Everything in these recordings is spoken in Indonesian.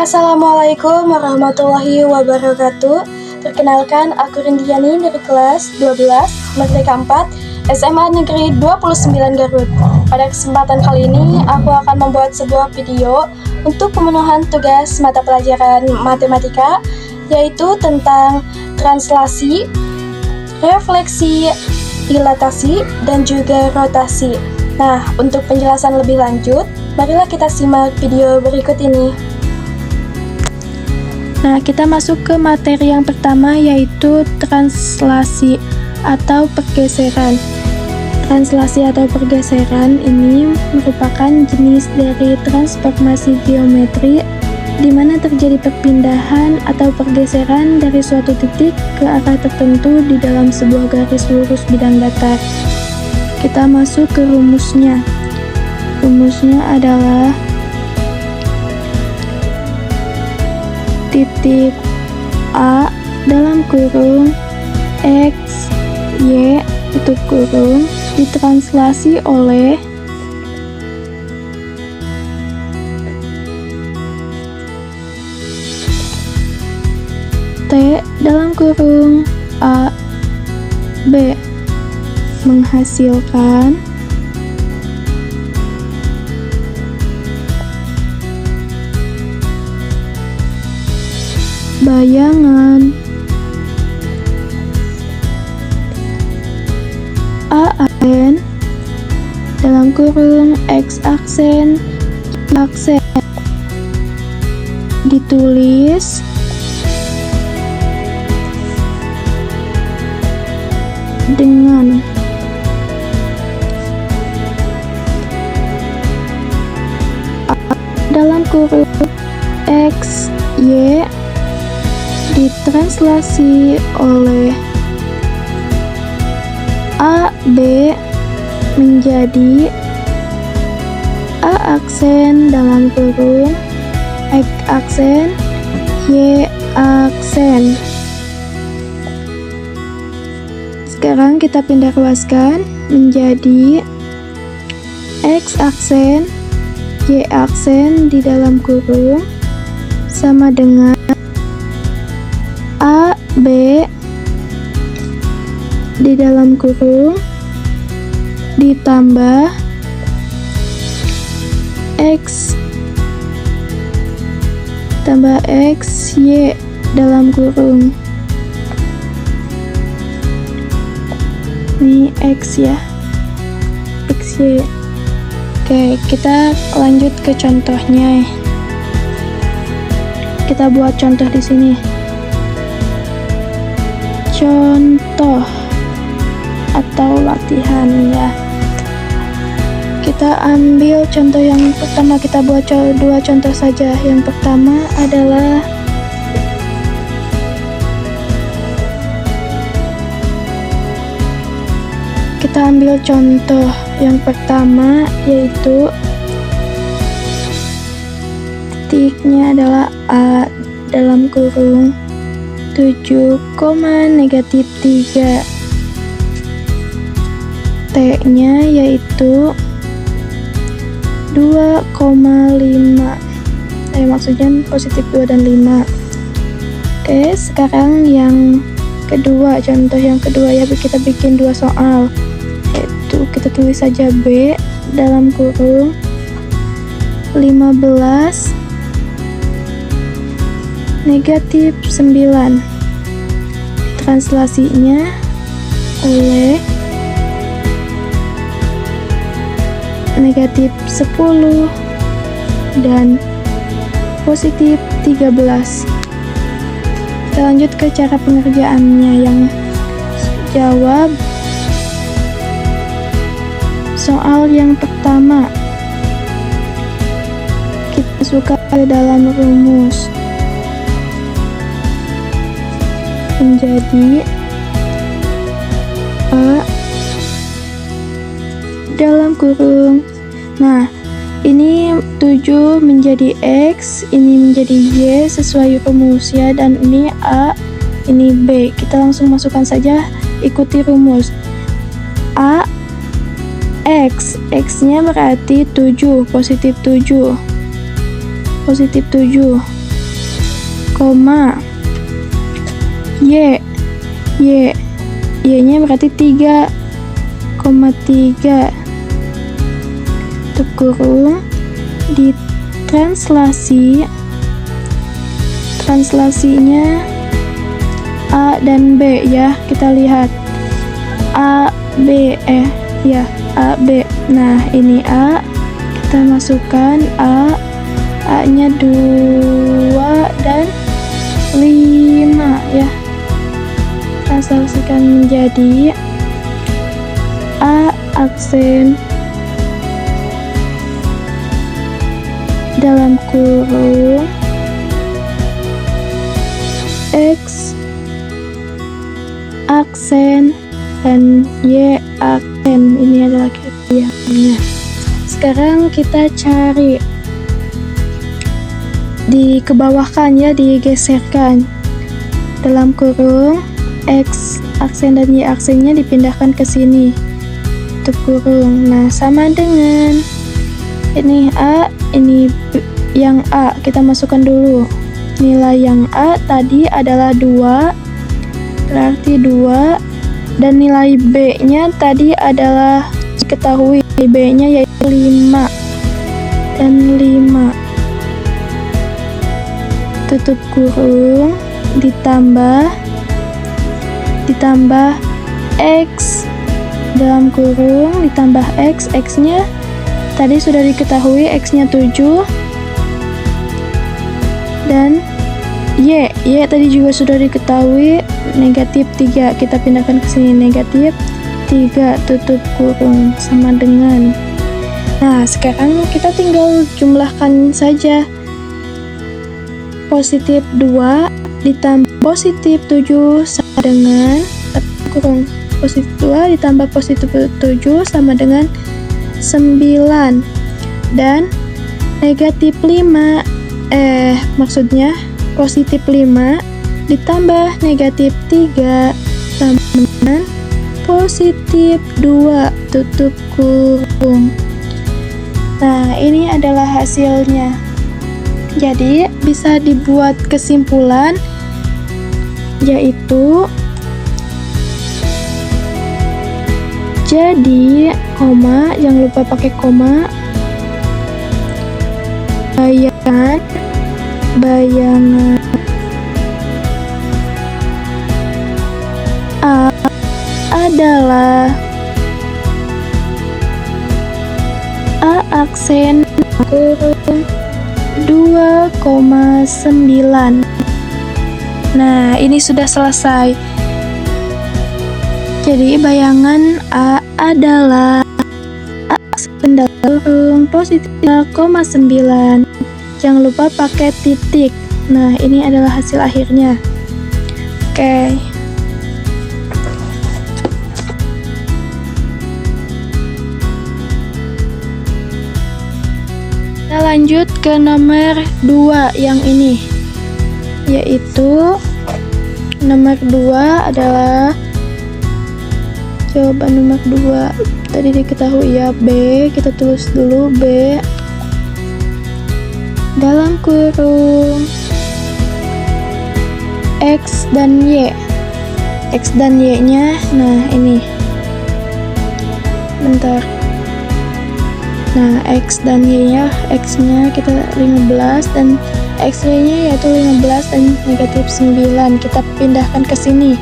Assalamualaikum warahmatullahi wabarakatuh. Perkenalkan, aku Rindiani dari kelas 12 Merdeka 4 SMA Negeri 29 Garut. Pada kesempatan kali ini, aku akan membuat sebuah video untuk pemenuhan tugas mata pelajaran matematika, yaitu tentang translasi, refleksi, dilatasi, dan juga rotasi. Nah, untuk penjelasan lebih lanjut, marilah kita simak video berikut ini. Nah, kita masuk ke materi yang pertama, yaitu translasi atau pergeseran. Translasi atau pergeseran ini merupakan jenis dari transformasi geometri di mana terjadi perpindahan atau pergeseran dari suatu titik ke arah tertentu di dalam sebuah garis lurus bidang datar. Kita masuk ke rumusnya. Rumusnya adalah titik A dalam kurung X, Y tutup kurung ditranslasi oleh T dalam kurung A, B menghasilkan bayangan A aksen dalam kurung X aksen, Y aksen ditulis dengan A dalam kurung X, Y ditranslasi oleh A, B menjadi A aksen dalam kurung X aksen, Y aksen. Sekarang kita pindah ruaskan menjadi X aksen, Y aksen di dalam kurung sama dengan A, B di dalam kurung ditambah X tambah X, Y dalam kurung. Ini X ya, X, Y. Oke, kita lanjut ke contohnya. Kita buat contoh di sini. Contoh atau latihan ya. Kita ambil contoh yang pertama, kita buat dua contoh saja. Yang pertama adalah kita ambil contoh yang pertama, yaitu titiknya adalah A dalam kurung 7, -3. T-nya yaitu 2,5. Maksudnya positif 2 dan 5. Oke, sekarang yang kedua, contoh yang kedua ya, kita bikin dua soal. Yaitu kita tulis saja B dalam kurung 15 -9. Translasinya oleh -10 dan positif 13. Kita lanjut ke cara pengerjaannya. Yang jawab soal yang pertama. Kita masukkan ke dalam rumus menjadi A dalam kurung. Nah, ini 7 menjadi X, ini menjadi Y sesuai rumus ya, dan ini A, ini B. Kita langsung masukkan saja, ikuti rumus. A X, X-nya berarti 7, positif 7. koma Y-nya berarti 3,3 tutup kurung, translasinya A dan B ya, kita lihat A, B, nah ini A, kita masukkan A-nya 2 dan 5 ya, translasikan menjadi A aksen dalam kurung X aksen dan Y aksen. Ini adalah kaitannya. Sekarang kita cari, dikebawahkan ya, digeserkan dalam kurung X aksen dan Y aksennya dipindahkan ke sini, tutup kurung. Nah, sama dengan ini A, ini yang A, kita masukkan dulu. Nilai yang A tadi adalah 2, berarti 2, dan nilai B-nya tadi adalah diketahui, B-nya yaitu 5 dan 5. Tutup kurung, ditambah X dalam kurung, ditambah X-nya tadi sudah diketahui, X-nya 7, dan Y tadi juga sudah diketahui, negatif 3, kita pindahkan ke sini, negatif 3, tutup kurung, sama dengan. Nah, sekarang kita tinggal jumlahkan saja. Positif 2 ditambah positif 7 sama dengan, kurung, positif 2 ditambah positif 7 sama dengan 9, dan negatif 5, maksudnya positif 5 ditambah negatif 3 sama dengan positif 2, tutup kurung. Nah, ini adalah hasilnya. Jadi bisa dibuat kesimpulan, yaitu jadi koma, jangan lupa pakai koma, bayangan A adalah A aksen kurung 2,9. Nah, ini sudah selesai. Jadi bayangan A adalah A aksen dalam kurung positif 2,9. Jangan lupa pakai titik. Nah, ini adalah hasil akhirnya. Oke. Kita lanjut ke nomor 2 yang ini, yaitu nomor 2 adalah jawaban nomor 2. Tadi diketahui ya, B, kita tulis dulu B dalam kurung X dan Y. X dan Y-nya, nah ini. Bentar. Nah, X dan Y-nya, X-nya kita 15 dan X-nya yaitu 15 dan negatif 9. Kita pindahkan ke sini.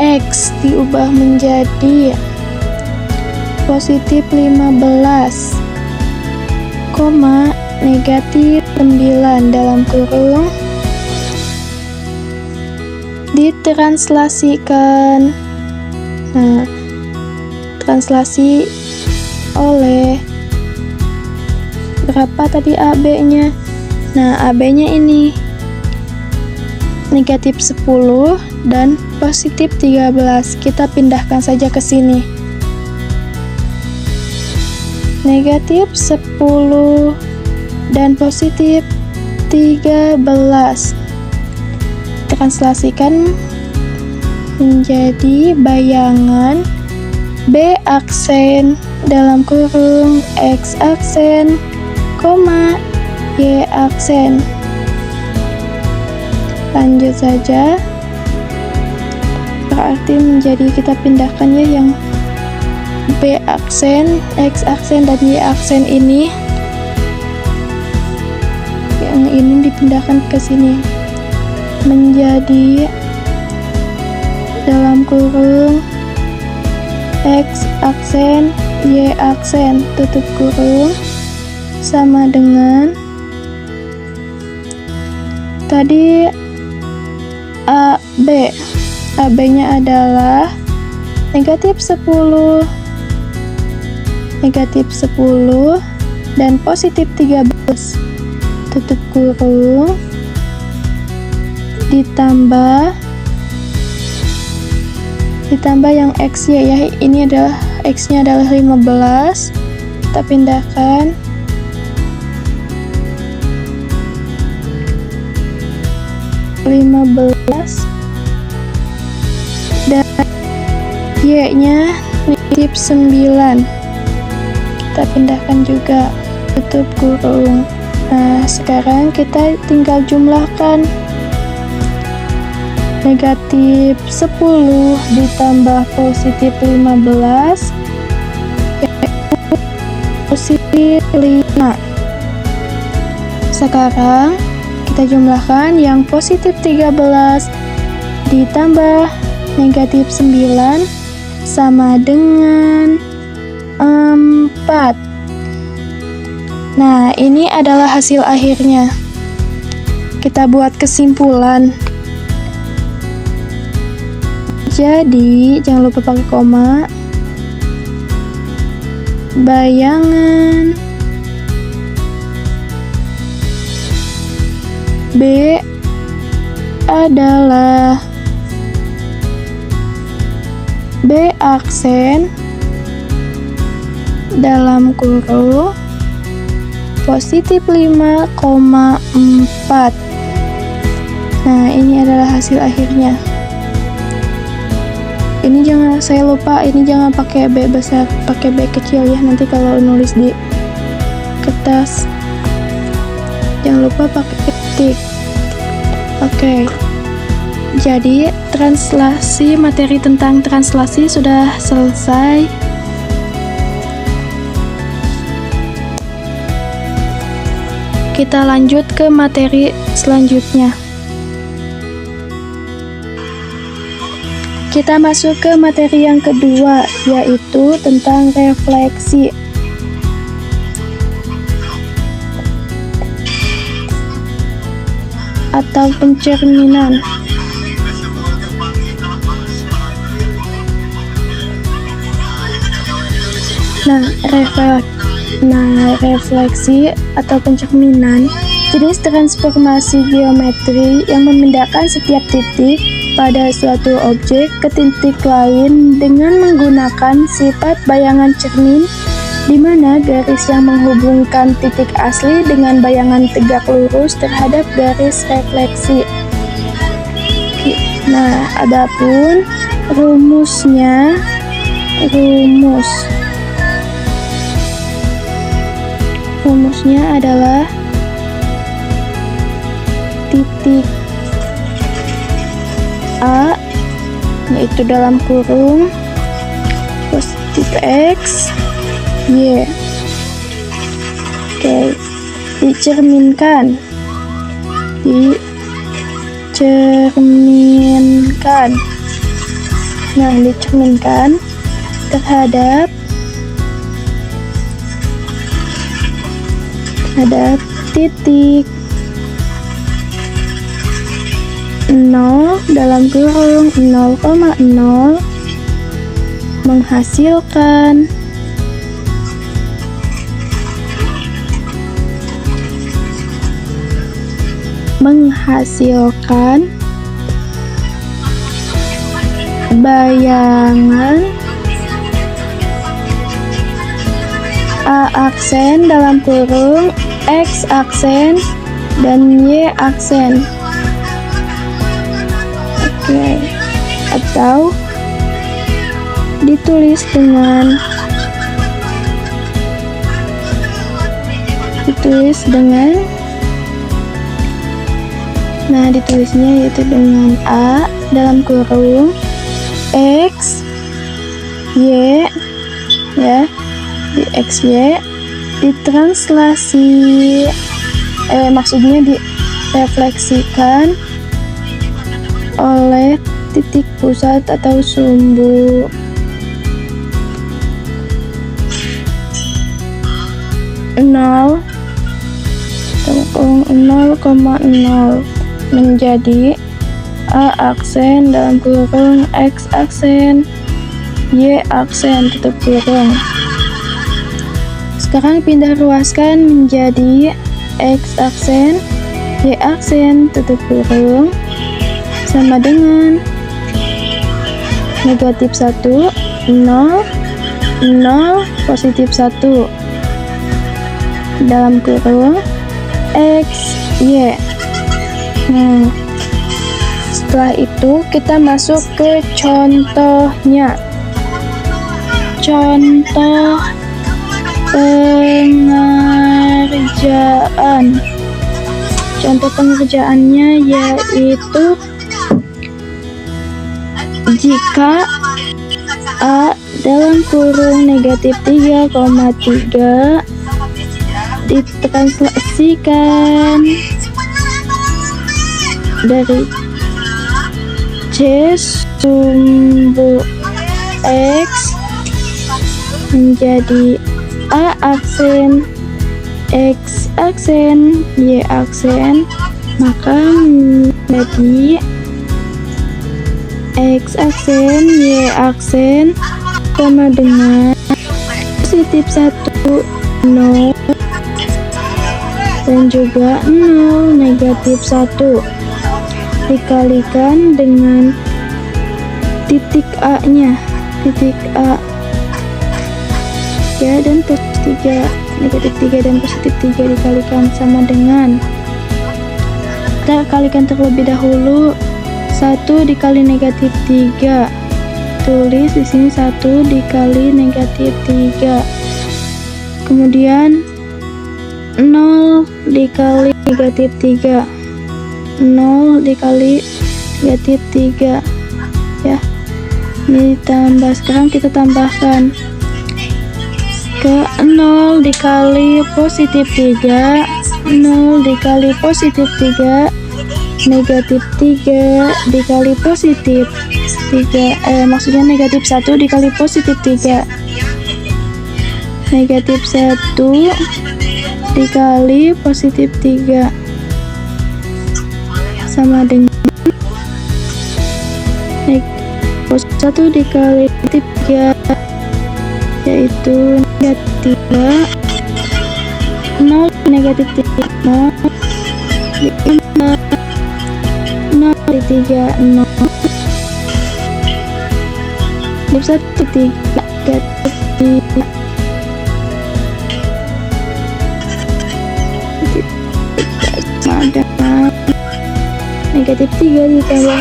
X diubah menjadi positif 15, koma negatif 9 dalam kurung, ditranslasikan. Nah, translasi oleh berapa tadi AB-nya? Nah, AB-nya ini negatif 10 dan positif 13. Kita pindahkan saja ke sini. Negatif 10 dan positif 13. Translasikan menjadi bayangan B aksen dalam kurung X aksen, koma Y aksen. Lanjut saja. Berarti menjadi kita pindahkan ya yang B aksen, X aksen, dan Y aksen ini. Yang ini dipindahkan ke sini. Menjadi dalam kurung X aksen, Y aksen, tutup kurung, sama dengan tadi AB. AB-nya adalah negatif 10 dan positif 13, tutup kurung, ditambah yang X ya, ini adalah X-nya adalah 15, kita pindahkan dan Y-nya negatif 9, kita pindahkan juga, tutup kurung. Nah, sekarang kita tinggal jumlahkan. Negatif 10 ditambah positif 15 yaitu positif 5. Sekarang kita jumlahkan yang positif 13 ditambah negatif 9 sama dengan 4. Nah, ini adalah hasil akhirnya. Kita buat kesimpulan. Jadi, jangan lupa pakai koma. Bayangan B adalah B aksen dalam kurung positif 5,4. Nah, ini adalah hasil akhirnya. Ini jangan, saya lupa, ini jangan pakai B besar, pakai B kecil ya, nanti kalau nulis di kertas. Jangan lupa pakai ketik. Oke. Jadi, materi tentang translasi sudah selesai. Kita lanjut ke materi selanjutnya. Kita masuk ke materi yang kedua, yaitu tentang refleksi. Atau pencerminan. Refleksi atau pencerminan jenis transformasi geometri yang memindahkan setiap titik pada suatu objek ke titik lain dengan menggunakan sifat bayangan cermin, di mana garis yang menghubungkan titik asli dengan bayangan tegak lurus terhadap garis refleksi. Nah, adapun rumusnya, rumusnya adalah titik A, yaitu dalam kurung positif X, Y. Oke, dicerminkan terhadap titik 0 dalam kurung 0,0 menghasilkan bayangan A aksen dalam kurung X aksen dan Y aksen. Oke. Atau ditulis dengan Nah, ditulisnya yaitu dengan A dalam kurung X Y, ya, di X Y ditranslasi, maksudnya direfleksikan oleh titik pusat atau sumbu. Nol 0,0 menjadi A aksen dalam kurung X aksen Y aksen tutup kurung. Sekarang pindah ruaskan menjadi X aksen Y aksen tutup kurung sama dengan negatif 1 0 0 positif 1 dalam kurung X Y. Setelah itu kita masuk ke contohnya. Contoh pengerjaan. Contoh pengerjaannya yaitu jika A dalam kurung negatif 3,3 ditranslasikan dari C sumbu X menjadi A aksen X aksen Y aksen, maka menjadi X aksen Y aksen sama dengan positif 1 0 dan juga 0 negatif 1 dikalikan dengan titik A nya, titik A 3 dan positif 3, negatif 3 dan positif 3 dikalikan sama dengan, kita kalikan terlebih dahulu 1 dikali negatif 3, tulis di sini 1 dikali negatif 3, kemudian 0 dikali negatif 3, 0 dikali negatif 3, ya, ini ditambah. Sekarang kita tambahkan ke 0 dikali positif 3, 0 dikali positif 3, negatif 3 dikali positif 3, maksudnya negatif 1 dikali positif 3, negatif 1 dikali positif 3 sama dengan negatif 1 dikali negatif 3, yaitu negatif 0 negatif 3 0 0 di 3 0 negatif 1 negatif 3 sama dengan negatif 3 ditambah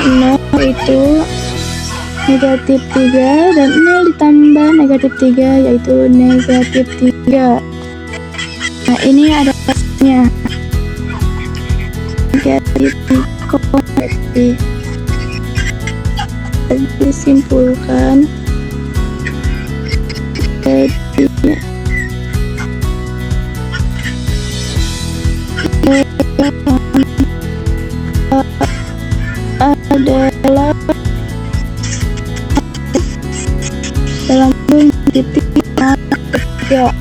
0 itu negatif 3 dan 0 ditambah negatif 3 yaitu negatif 3. Nah, ini ada hasilnya negatif 3. Disimpulkan jadinya adalah dalam titik 3.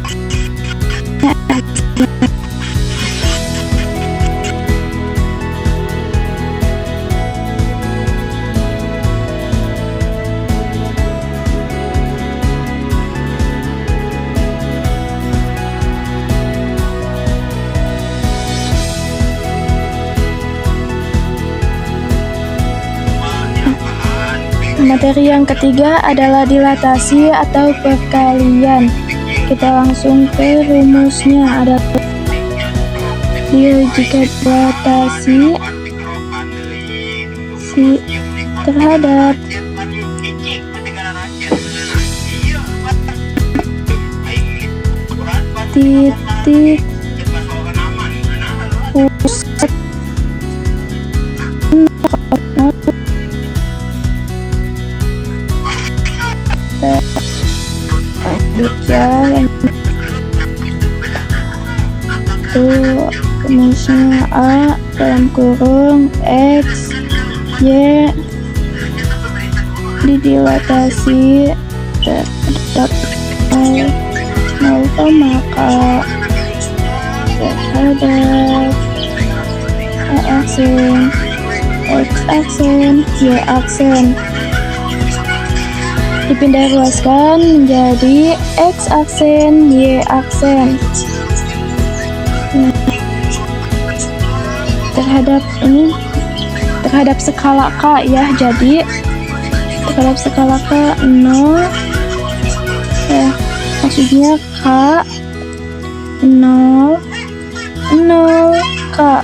Materi yang ketiga adalah dilatasi atau perkalian. Kita langsung ke rumusnya. Ada jika dilatasi terhadap titik pusat kita lanjut ya. Itu rumusnya A dalam kurung X Y didilatasi terhadap 0, maka terhadap A aksen, X aksen, Y aksen dipindah luaskan menjadi X aksen, Y aksen. Terhadap skala K ya, jadi terhadap skala K 0 ya, maksudnya K 0 K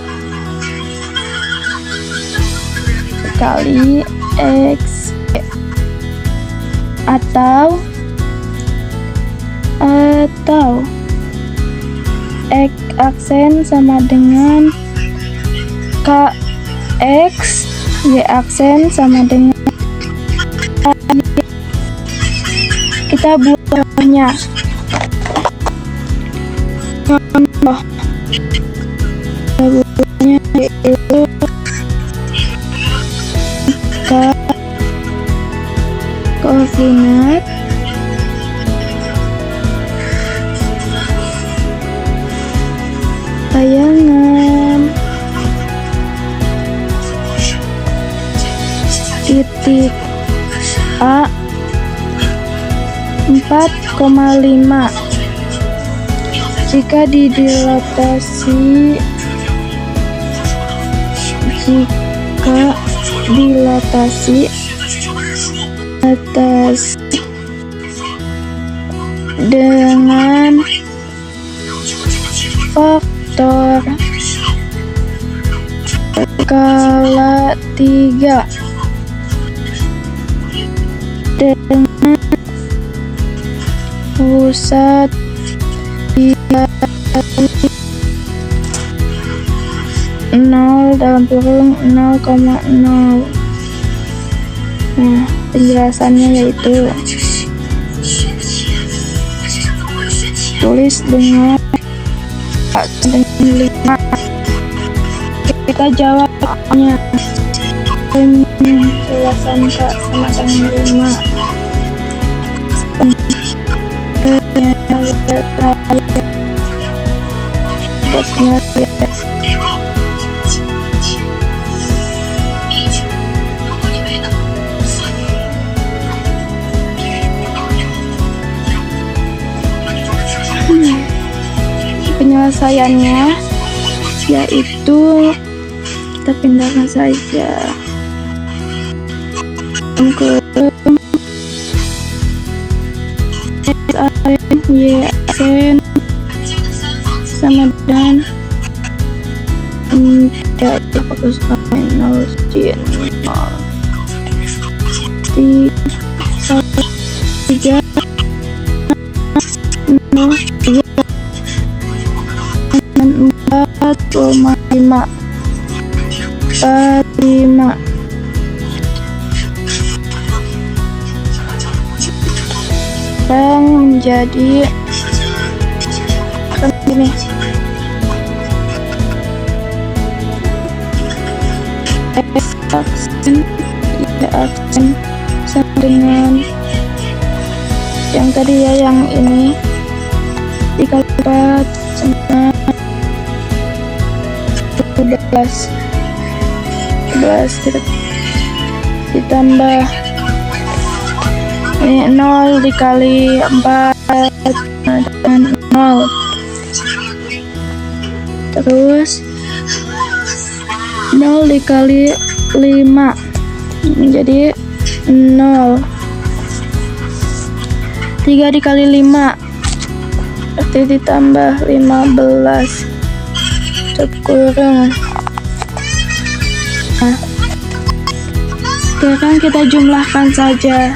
kali X atau X aksen sama dengan KX, Y aksen sama dengan kita buat contohnya. Contoh yaitu koordinat tayangan titik A 4,5 jika dilatasi atas dengan faktor skala 3 dengan pusat di 0 dalam kurung 0,0. Nah, penjelasannya yaitu tulis dengan 5. Kita jawabnya penjelasan K sama dengan 5. Penyelesaiannya yaitu kita pindahkan saja ke Y aksen sama dengan tidak fokus minus J 3 4,5 sekarang menjadi begini. X aksen, Y aksen sama dengan yang tadi ya, yang ini dikali 4 sama 11 kita ditambah ini 0 dikali 4 dengan 0, terus 0 dikali 5 menjadi 0, 3 dikali 5 berarti ditambah 15 kurang. Nah, sekarang kita jumlahkan saja,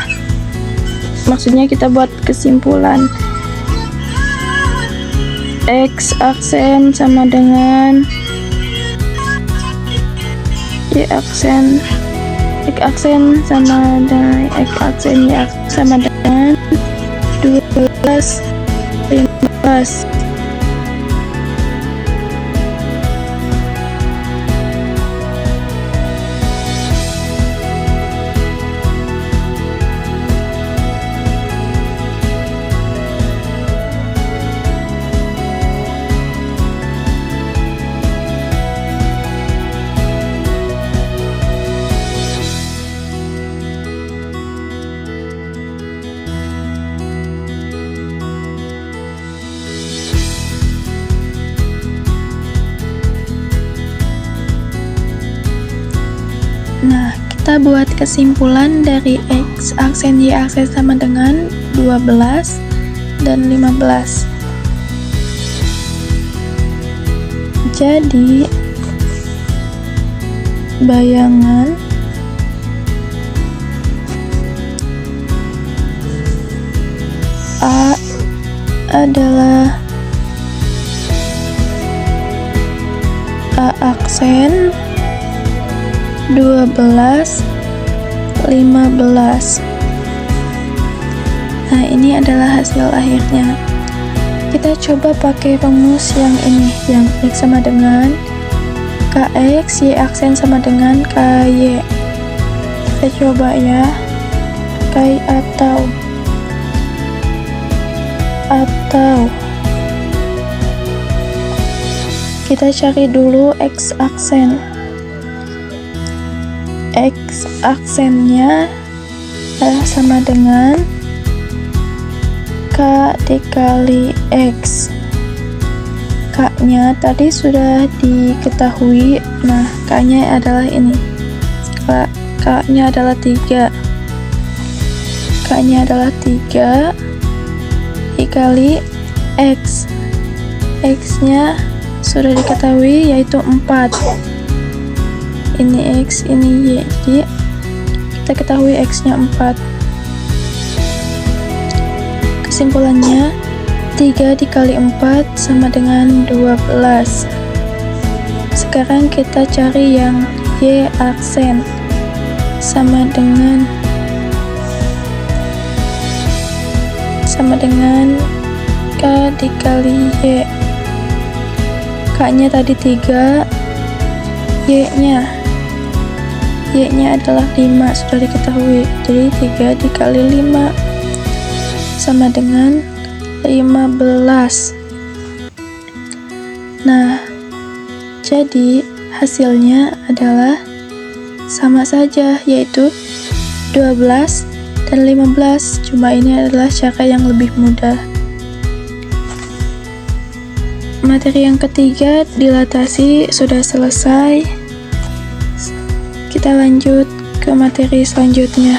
maksudnya kita buat kesimpulan. X aksen sama dengan Y aksen, X aksen sama dengan X aksen, Y aksen sama dengan dan 12, 15. Nah, kita buat kesimpulan dari X aksen Y aksen sama dengan 12 dan 15. Jadi, bayangan A adalah A aksen 12, 15. Nah, ini adalah hasil akhirnya. Kita coba pakai rumus yang ini, yang X sama dengan KX, Y aksen sama dengan KY. Kita coba ya, atau kita cari dulu X aksen. X aksennya sama dengan K dikali X. K-nya tadi sudah diketahui. Nah, K-nya adalah ini. K-nya adalah 3. K-nya adalah 3 dikali X. X-nya sudah diketahui yaitu 4. Ini X, ini Y. Jadi kita ketahui X-nya 4. Kesimpulannya 3 dikali 4 sama dengan 12. Sekarang kita cari yang Y aksen sama dengan K dikali Y. K-nya tadi 3, Y-nya adalah 5, sudah diketahui. Jadi 3 dikali 5 sama dengan 15. Nah, jadi hasilnya adalah sama saja, yaitu 12 dan 15. Cuma ini adalah cara yang lebih mudah. Materi yang ketiga, dilatasi, sudah selesai. Kita lanjut ke materi selanjutnya.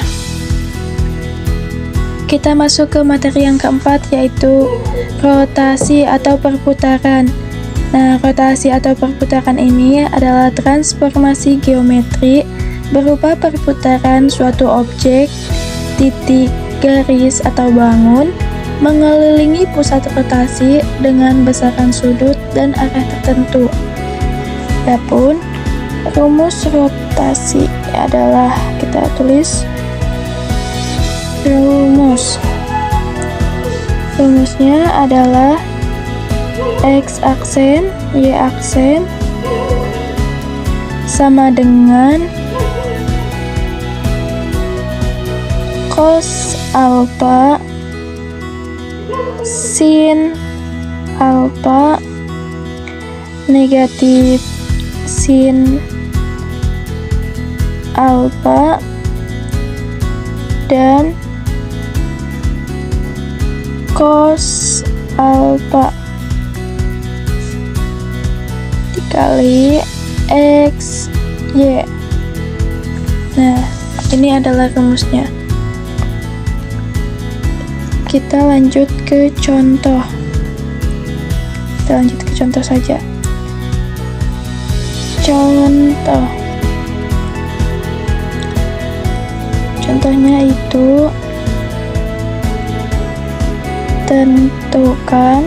Kita masuk ke materi yang keempat, yaitu rotasi atau perputaran. Nah, rotasi atau perputaran ini adalah transformasi geometri berupa perputaran suatu objek, titik, garis, atau bangun mengelilingi pusat rotasi dengan besaran sudut dan arah tertentu. Adapun rumus rotasi adalah, kita tulis rumusnya adalah X aksen Y aksen sama dengan cos alpha sin alpha negatif sin alpha dan cos alpha dikali X Y. Nah, ini adalah rumusnya. Kita lanjut ke contoh. Saja. Contohnya itu, tentukan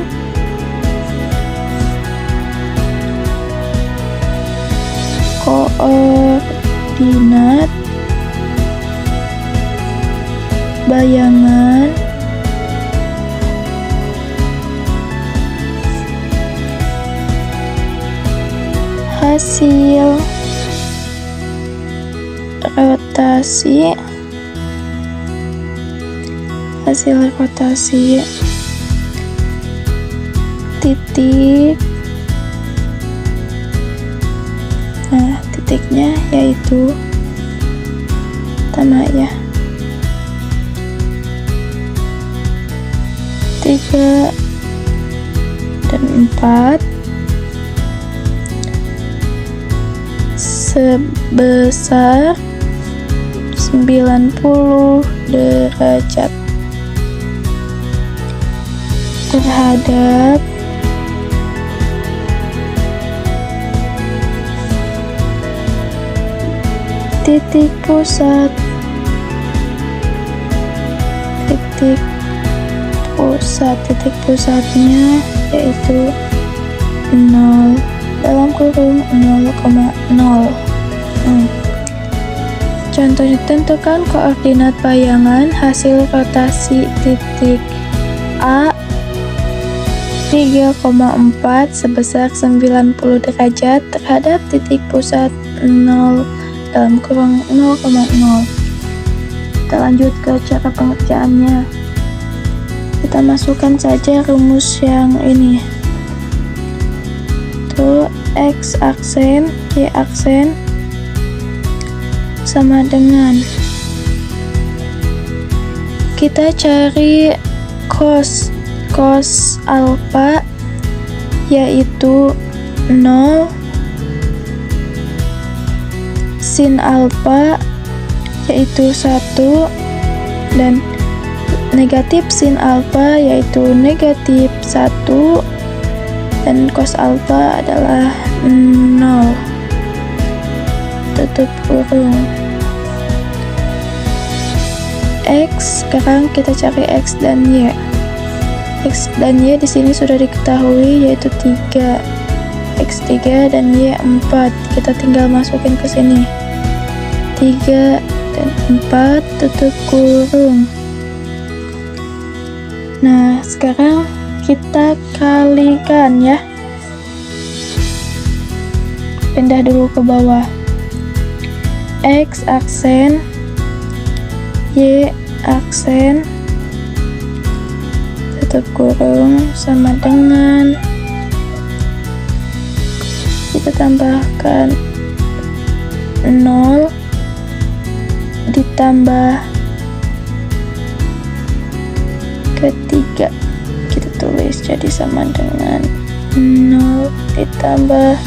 koordinat bayangan hasil rotasi titik, nah titiknya yaitu pertama ya 3 dan 4 sebesar 90 derajat terhadap titik pusatnya yaitu 0 dalam kurung 0,0. Contohnya, tentukan koordinat bayangan hasil rotasi titik A 3,4 sebesar 90 derajat terhadap titik pusat 0 dalam kurung 0,0. Kita lanjut ke cara pengerjaannya. Kita masukkan saja rumus yang ini. Itu X aksen, Y aksen sama dengan, kita cari cos alfa yaitu 0, sin alfa yaitu 1, dan negatif sin alfa yaitu negatif 1, dan cos alfa adalah 0. Tutup kurung. X, sekarang kita cari X dan Y. X dan Y di sini sudah diketahui yaitu 3. X3 dan Y 4. Kita tinggal masukin ke sini. 3 dan 4 tutup kurung. Nah, sekarang kita kalikan ya. Pindah dulu ke bawah. X aksen, Y aksen, tutup kurung sama dengan, kita tambahkan 0 ditambah ketiga, kita tulis jadi sama dengan 0 ditambah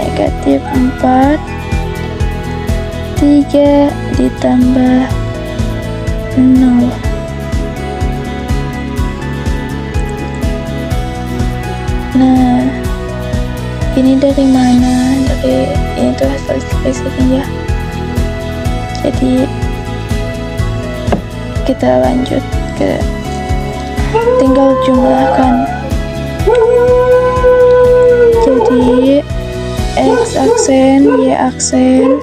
negatif 4, 3 ditambah 0. Nah, ini dari mana? Dari ini tuh hasil sini ya. Jadi kita lanjut ke tinggal jumlahkan. Jadi X aksen, Y aksen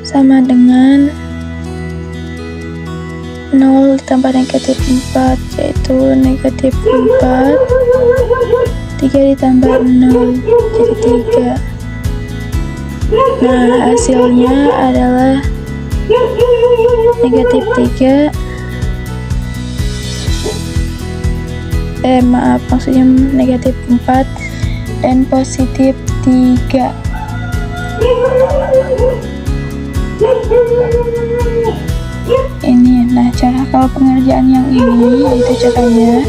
sama dengan 0 ditambah negatif 4 yaitu negatif 4, 3 ditambah 0 jadi 3. Nah, hasilnya adalah negatif 3, maksudnya negatif 4 dan positif 3. Ini, nah cara kalau pengerjaan yang ini yaitu caranya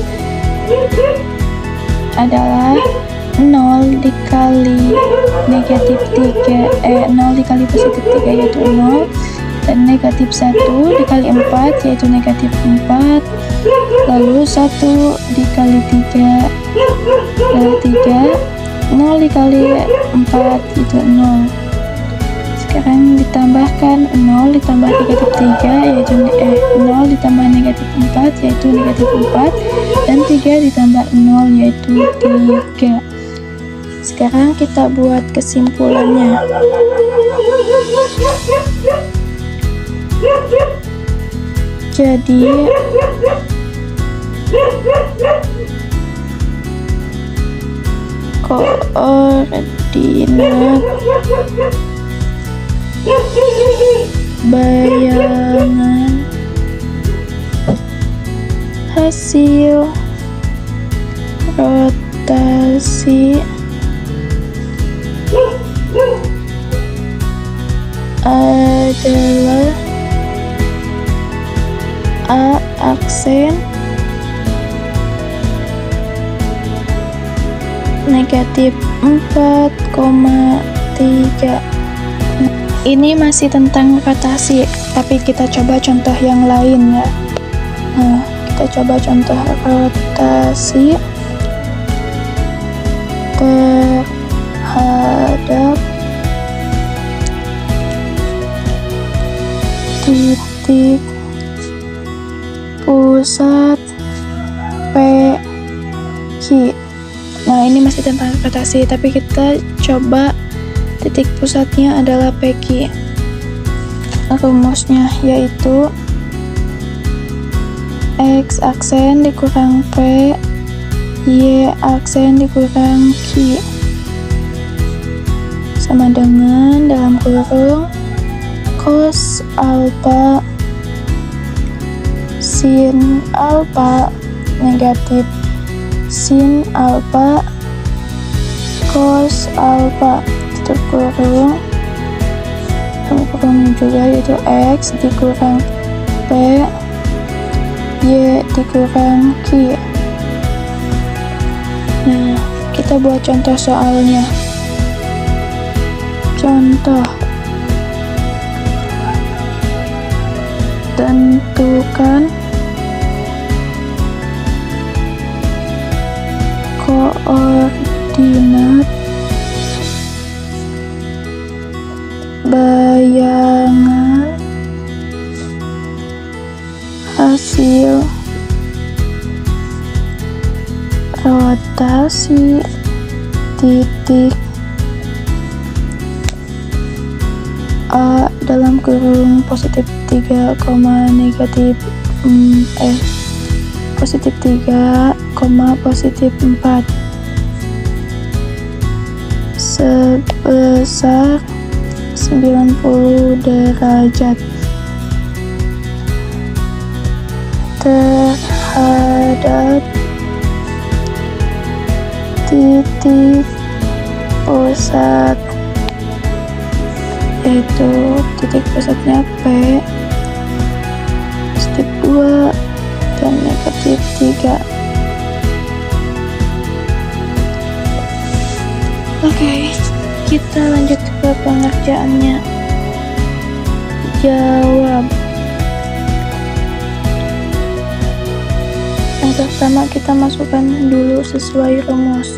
adalah 0 dikali negatif 3, 0 dikali positif 3 yaitu 0, dan negatif 1 dikali 4 yaitu negatif 4, lalu 1 dikali 3 adalah 3, 0 dikali 4 itu 0. Sekarang ditambahkan 0 ditambah negatif 3 yaitu 0 ditambah negatif 4 yaitu negatif 4, dan 3 ditambah 0 yaitu 3. Sekarang kita buat kesimpulannya. Jadi koordinat bayangan hasil rotasi adalah A aksen negatif 4,3. Ini masih tentang rotasi, tapi kita coba contoh yang lain ya. Nah, kita coba contoh rotasi terhadap titik pusat PQ. Nah, ini masih tentang rotasi, tapi kita coba titik pusatnya adalah PQ. Rumusnya yaitu X aksen dikurang P, Y aksen dikurang Q, sama dengan dalam kurung cos alpha sin alpha negatif sin alpha cos alpha tutup kurung, dalam kurungnya juga yaitu X dikurang P, Y dikurang Q. Nah, kita buat contoh soalnya. Contoh, tentukan koordinat bayangan hasil rotasi titik A dalam kurung positif 3, negatif positif 3, positif 4 sebesar 90 derajat terhadap titik pusat, yaitu titik pusatnya P positif 2 dan negatif 3. Oke, kita lanjut ke pengerjaannya. Jawab. Yang pertama kita masukkan dulu sesuai rumus.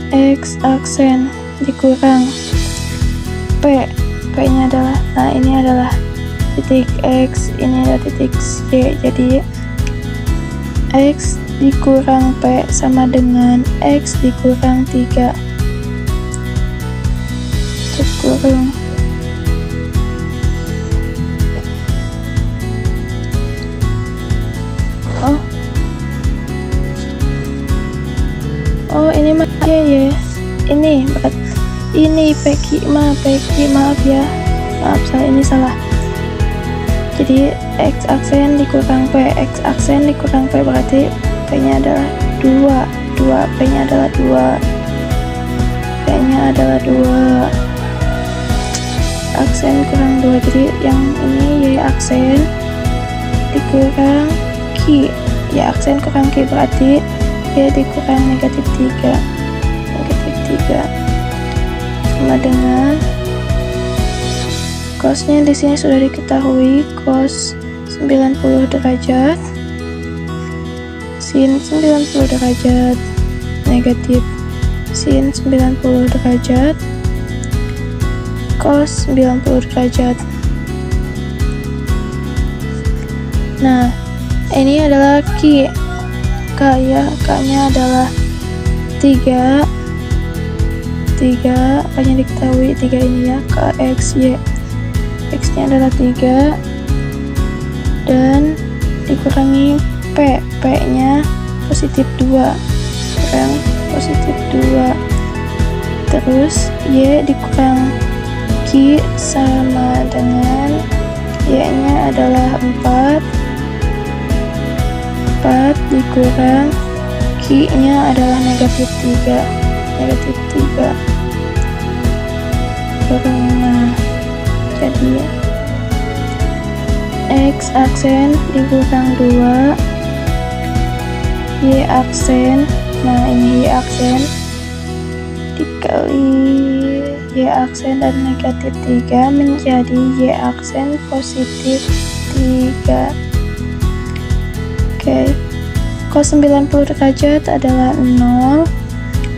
X aksen dikurang P, P-nya adalah, nah ini adalah titik X, ini adalah titik Y, jadi X dikurang P sama dengan X dikurang 3 tutup kurung. Oh ini mah ya, ini berat, ini PQ maaf ya, maaf ini salah. Jadi X aksen dikurang P, X aksen dikurang P berarti P-nya adalah 2, P-nya adalah 2, P-nya adalah 2, aksen kurang 2, jadi yang ini Y aksen dikurang Q, Y aksen kurang Q berarti Y dikurang negatif 3 sama dengan cosnya di sini sudah diketahui, cos 90 derajat sin 90 derajat negatif sin 90 derajat cos 90 derajat. Nah, ini adalah Q ya, K-nya adalah 3, K-nya diketahui 3 ini ya, K, X, Y. X-nya adalah 3 dan dikurangi P, P-nya positif 2 kurang positif 2. Terus Y dikurang Q sama dengan Y-nya adalah 4 dikurang Q-nya adalah negatif 3 kurang. Jadi X aksen dikurang 2 Y aksen, nah ini Y aksen dikali Y aksen dan negatif 3 menjadi Y aksen positif 3. Oke, cos 90 derajat adalah 0,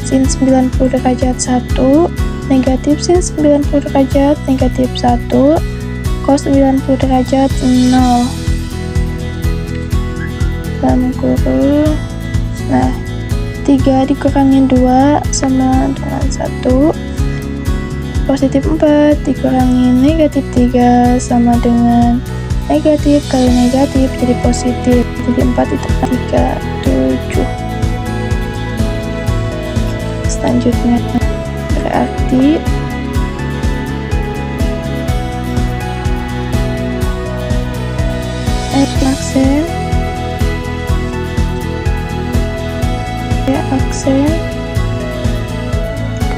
sin 90 derajat 1, negatif sin 90 derajat negatif 1, cos 90 derajat 0. Dalam kurung, nah 3 dikurangi 2 sama dengan 1, positif 4 dikurangi negatif 3 sama dengan negatif kali negatif jadi positif, jadi 4 itu 3, 7. Selanjutnya berarti X aksen Y aksen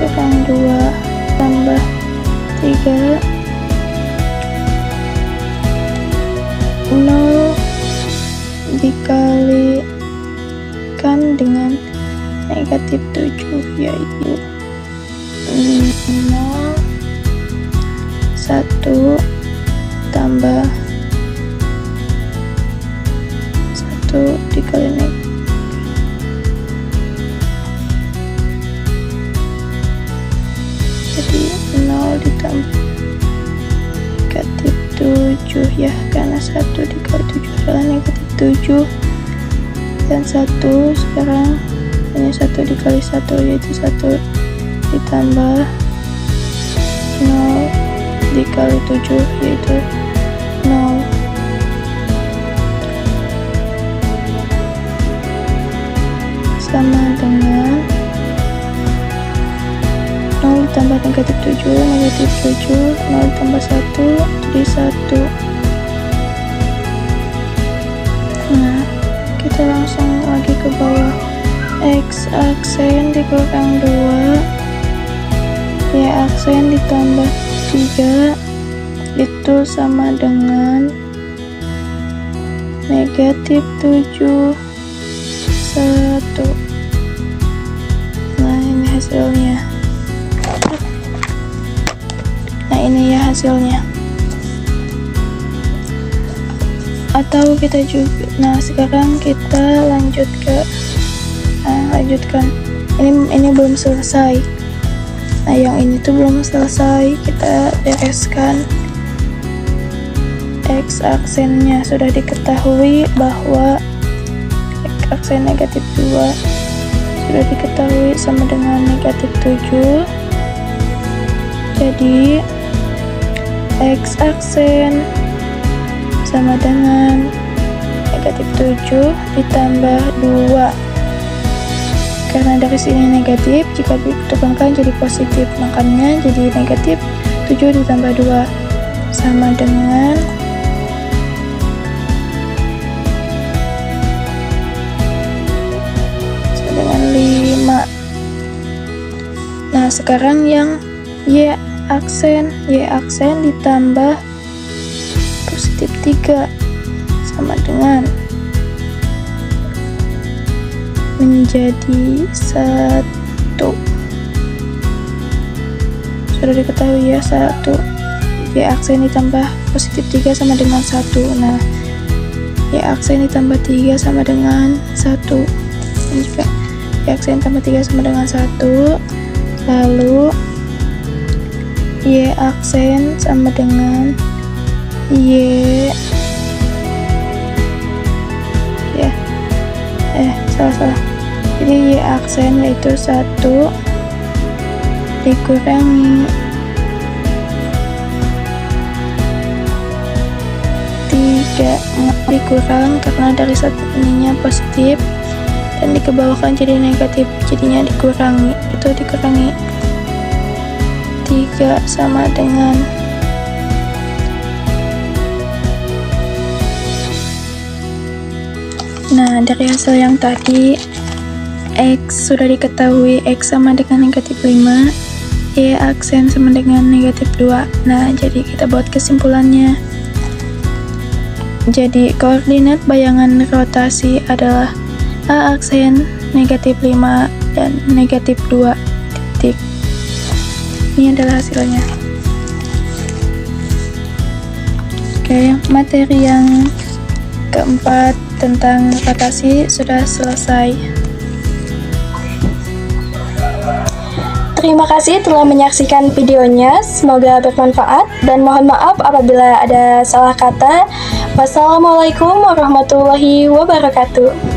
kurang 2 tambah 3 0 dikalikan dengan negatif 7 yaitu 0 1 tambah 1 dikali negatif, jadi 0 ditambah negatif 7 ya, karena 1 dikali 7 adalah negatif 7 dan 1 sekarang hanya 1 dikali 1 yaitu 1 ditambah 0 dikali 7 yaitu 0 sama dengan 0 ditambah negatif 7 negatif 7, 0 ditambah 1 jadi 1. Nah, kita langsung lagi ke bawah. X aksen dikurang 2 Y aksen ditambah 3 itu sama dengan negatif 7 1. Nah ini hasilnya, nah ini ya hasilnya. Atau kita juga, nah sekarang kita lanjutkan ini belum selesai. Nah yang ini tuh belum selesai, kita bereskan. X aksennya sudah diketahui bahwa X aksen negatif 2 sudah diketahui sama dengan negatif 7, jadi X aksen sama dengan negatif 7 ditambah 2. Karena dari sini negatif, jika diturunkan jadi positif, makanya jadi negatif 7 ditambah 2 sama dengan Nah sekarang yang Y aksen ditambah positif 3 sama dengan menjadi 1. Sudah diketahui ya, 1 Y aksen ditambah positif 3 sama dengan 1. Nah Y aksen ditambah 3 sama dengan 1, dan juga Y aksen tambah 3 sama dengan 1, lalu Y aksen sama dengan Y ya salah, jadi Y aksen yaitu 1 dikurangi 3 dikurang karena dari satu ininya positif dan dikebawahkan jadi negatif, jadinya dikurangi. Itu dikurangi 3 sama dengan Nah, dari hasil yang tadi, X sudah diketahui, X sama dengan negatif 5, Y aksen sama dengan negatif 2. Nah, jadi kita buat kesimpulannya. Jadi, koordinat bayangan rotasi adalah A aksen negatif 5 dan negatif 2 titik. Ini adalah hasilnya. Oke, materi yang keempat tentang rotasi sudah selesai. Terima kasih telah menyaksikan videonya, semoga bermanfaat dan mohon maaf apabila ada salah kata. Wassalamualaikum warahmatullahi wabarakatuh.